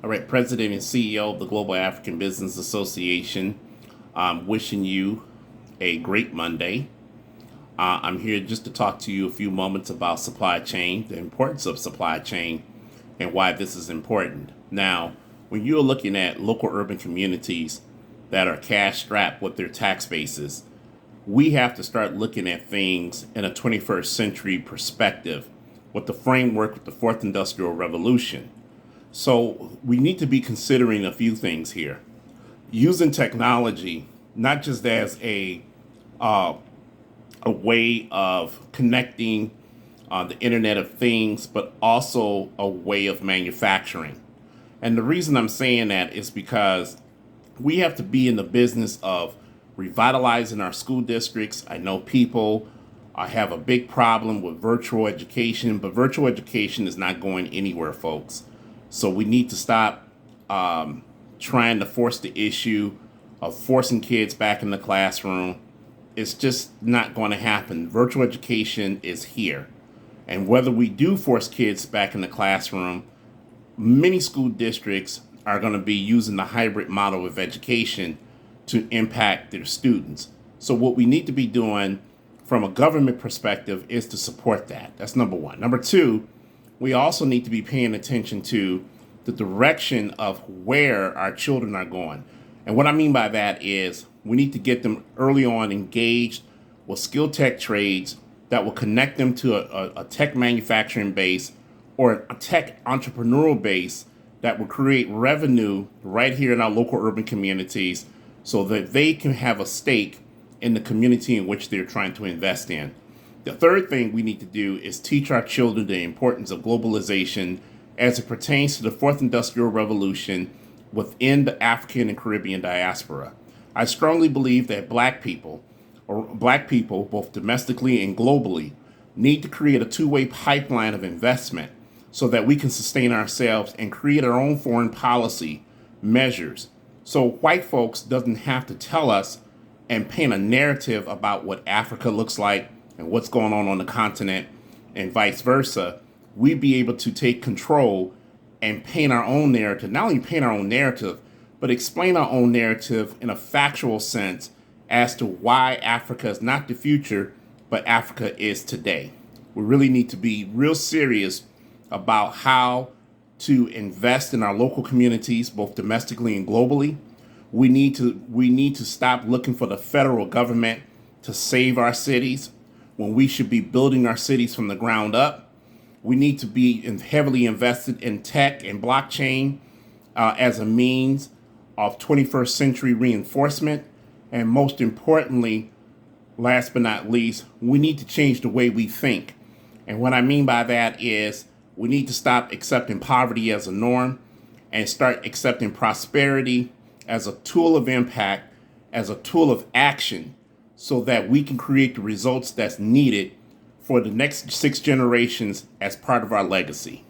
All right, President and CEO of the Global African Business Association, wishing you a great Monday. I'm here just to talk to you a few moments about supply chain, the importance of supply chain, and why this is important. Now, when you're looking at local urban communities that are cash strapped with their tax bases, we have to start looking at things in a 21st century perspective with the framework of the fourth industrial revolution. So we need to be considering a few things here. Using technology, not just as a way of connecting the Internet of Things, but also a way of manufacturing. And the reason I'm saying that is because we have to be in the business of revitalizing our school districts. I know people have a big problem with virtual education, but virtual education is not going anywhere, folks. So we need to stop trying to force the issue of forcing kids back in the classroom. It's just not going to happen. Virtual education is here. And whether we do force kids back in the classroom, many school districts are going to be using the hybrid model of education to impact their students. So what we need to be doing from a government perspective is to support that. That's number one. Number two, we also need to be paying attention to the direction of where our children are going. And what I mean by that is we need to get them early on engaged with skill tech trades that will connect them to a tech manufacturing base or a tech entrepreneurial base that will create revenue right here in our local urban communities so that they can have a stake in the community in which they're trying to invest in. The third thing we need to do is teach our children the importance of globalization as it pertains to the fourth industrial revolution within the African and Caribbean diaspora. I strongly believe that black people, both domestically and globally, need to create a two-way pipeline of investment so that we can sustain ourselves and create our own foreign policy measures. So white folks doesn't have to tell us and paint a narrative about what Africa looks like and what's going on the continent and vice versa. We'd be able to take control and paint our own narrative, not only paint our own narrative, but explain our own narrative in a factual sense as to why Africa is not the future, but Africa is today. We really need to be real serious about how to invest in our local communities, both domestically and globally. We need to stop looking for the federal government to save our cities when we should be building our cities from the ground up. We need to be heavily invested in tech and blockchain as a means of 21st century reinforcement. And most importantly, last but not least, we need to change the way we think. And what I mean by that is we need to stop accepting poverty as a norm and start accepting prosperity as a tool of impact, as a tool of action, so that we can create the results that's needed for the next 6 generations as part of our legacy.